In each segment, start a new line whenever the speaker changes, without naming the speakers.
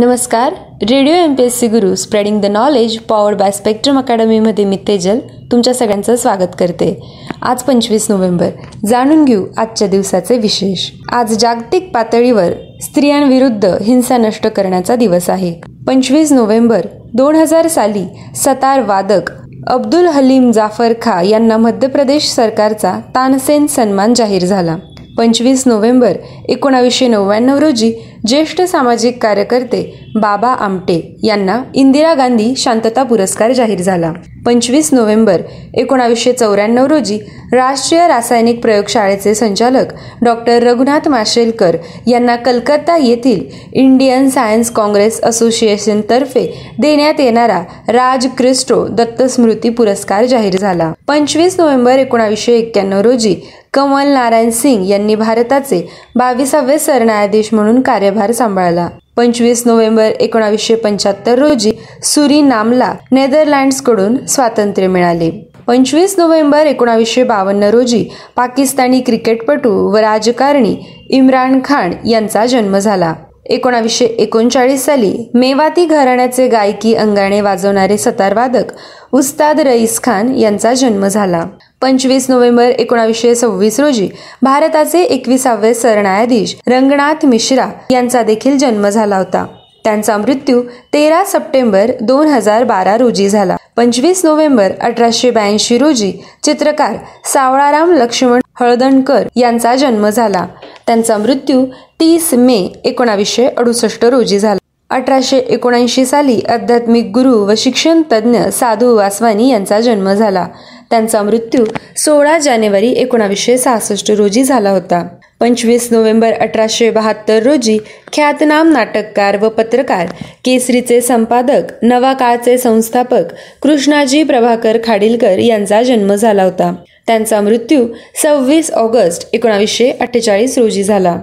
नमस्कार. Radio MPSC Guru spreading the knowledge powered by spectrum अकॅडमीमध्ये मी तेजल तुमच्या सगळ्यांचं स्वागत करते. आज 25 नोव्हेंबर. जाणून घेऊ आजच्या दिवसाचे विशेष. आज जागतिक पातळीवर स्त्रियांविरुद्ध हिंसा नष्ट करण्याचा दिवस आहे. 25 नोव्हेंबर 2000 साली सतार वादक अब्दुल हलीम जाफर खा यांना मध्य प्रदेश सरकारचा तानसेन सन्मान जाहीर झाला. 25 नोव्हेंबर 1999 रोजी ज्येष्ठ सामाजिक कार्यकर्ते बाबा आमटे यांना इंदिरा गांधी शांतता पुरस्कार जाहीर झाला. 25 नोव्हेंबर 1994 रोजी राष्ट्रीय रासायनिक प्रयोगशाळेचे संचालक डॉक्टर रघुनाथ माशेलकर यांना कलकत्ता येथील इंडियन सायन्स काँग्रेस असोसिएशनतर्फे देण्यात येणारा राज क्रिस्टो दत्त स्मृती पुरस्कार जाहीर झाला. 25 नोव्हेंबर 1991 रोजी कमल नारायण सिंग यांनी भारताचे 22वे सरन्यायाधीश म्हणून कार्यभार सांभाळला. 25 नोव्हेंबर 1975 रोजी सुरिनामला नेदरलँड्सकडून स्वातंत्र्य मिळाले. 25 नोव्हेंबर 1952 रोजी पाकिस्तानी क्रिकेटपटू व राजकारणी इम्रान खान यांचा जन्म झाला. 1939 साली मेवाती घराण्याचे गायकी अंगाणे वाजवणारे सतारवादक उस्ताद रईस खान यांचा जन्म झाला. 25 नोव्हेंबर 1926 रोजी भारताचे 21वे सरन्यायाधीश रंगनाथ मिश्रा यांचा देखील जन्म झाला होता. त्यांचा मृत्यू 13 सप्टेंबर 2012 रोजी झाला. 25 नोव्हेंबर 1882 रोजी चित्रकार सावळाराम लक्ष्मण हळदणकर यांचा जन्म झाला. त्यांचा मृत्यू 30 मे 1968 रोजी झाला. 1879 साली आध्यात्मिक गुरु व शिक्षण तज्ज्ञ साधू वासवानी यांचा जन्म झाला. त्यांचा मृत्यू 16 जानेवारी 1966 रोजी झाला होता. 25 नोव्हेंबर 1872 रोजी ख्यातनाम नाटककार व पत्रकार, केसरीचे संपादक, नवा काळचे संस्थापक कृष्णाजी प्रभाकर खाडिलकर यांचा जन्म झाला होता. त्यांचा मृत्यू 26 ऑगस्ट 1948 रोजी झाला.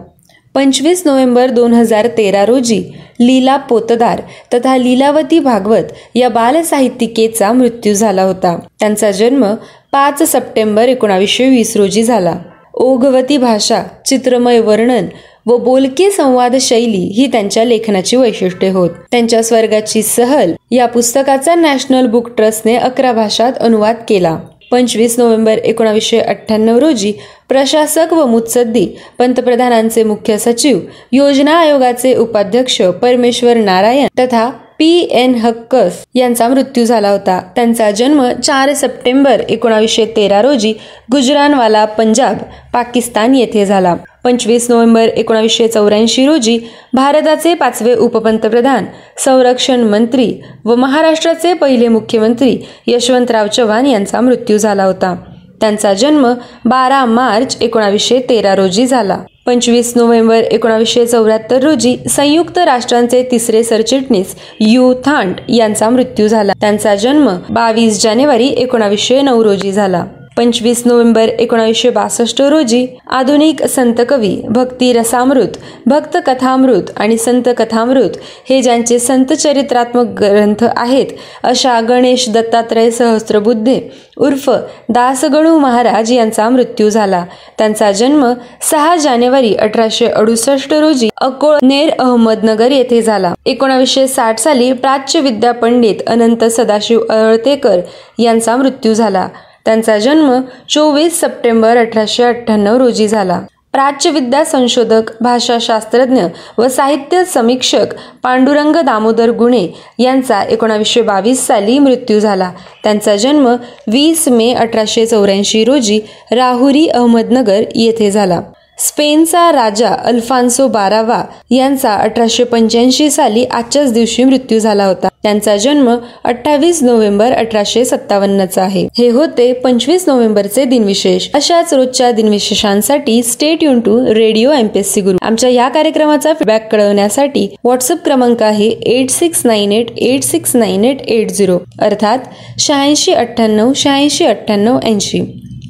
25 नोव्हेंबर 2013 रोजी लीला पोतदार तथा लीलावती भागवत या बालसाहित्यिकेचा मृत्यू झाला होता. त्यांचा जन्म 5 सप्टेंबर 1920 रोजी झाला. ओघवती भाषा, चित्रमय वर्णन व बोलके संवाद शैली ही त्यांच्या लेखनाची वैशिष्ट्ये होत. त्यांच्या स्वर्गाची सहल या पुस्तकाचा नॅशनल बुक ट्रस्टने 11 भाषात अनुवाद केला. 25 नोव्हेंबर 1998 रोजी प्रशासक व मुत्सद्दी, पंतप्रधानांचे मुख्य सचिव, योजना आयोगाचे उपाध्यक्ष परमेश्वर नारायण तथा PN हक्कस यांचा मृत्यू झाला होता. त्यांचा जन्म 4 सप्टेंबर 1913 रोजी गुजरानवाला, पंजाब, पाकिस्तान येथे झाला. 25 नोव्हेंबर 1984 रोजी भारताचे 5वे उपपंतप्रधान, संरक्षण मंत्री व महाराष्ट्राचे पहिले मुख्यमंत्री यशवंतराव चव्हाण यांचा मृत्यू झाला होता. त्यांचा जन्म 12 मार्च 1913 रोजी झाला. 25 नोव्हेंबर 1974 रोजी संयुक्त राष्ट्रांचे 3रे सरचिटणीस यू थांट यांचा मृत्यू झाला. त्यांचा जन्म 22 जानेवारी 1909 रोजी झाला. 25 नोव्हेंबर 1962 रोजी आधुनिक संत कवी, भक्ती रसामृत, भक्त कथामृत आणि संत कथामृत हे ज्यांचे संत चरित्रात्मक ग्रंथ आहेत अशा गणेश दत्तात्रय सहस्त्रबुद्धे उर्फ दासगणू महाराज यांचा मृत्यू झाला. त्यांचा जन्म 6 जानेवारी 1868 रोजी अकोळनेर, अहमदनगर येथे झाला. 1960 साली प्राच्य विद्या पंडित अनंत सदाशिव अळतेकर यांचा मृत्यू झाला. त्यांचा जन्म 24 सप्टेंबर 1898 रोजी झाला. प्राच्यविद्या संशोधक, भाषाशास्त्रज्ञ व साहित्य समीक्षक पांडुरंग दामोदर गुणे यांचा 1922 साली मृत्यू झाला. त्यांचा जन्म 20 मे 1884 रोजी राहुरी, अहमदनगर येथे झाला. स्पेनचा राजा अल्फान्सो 12वा यांचा 1885 साली आजच्याच दिवशी मृत्यू झाला होता. त्यांचा जन्म 28 नोव्हेंबर 1857 आहे. हे होते 25 नोव्हेंबरचे दिनविशेष. अशाच रोजच्या दिनविशेषांसाठी stay tune to radio MPSC Guru. आमच्या या कार्यक्रमाचा फीडबॅक कळवण्यासाठी व्हॉट्सअप क्रमांक आहे 8698869880 अर्थात 8698 8698 80.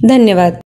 धन्यवाद.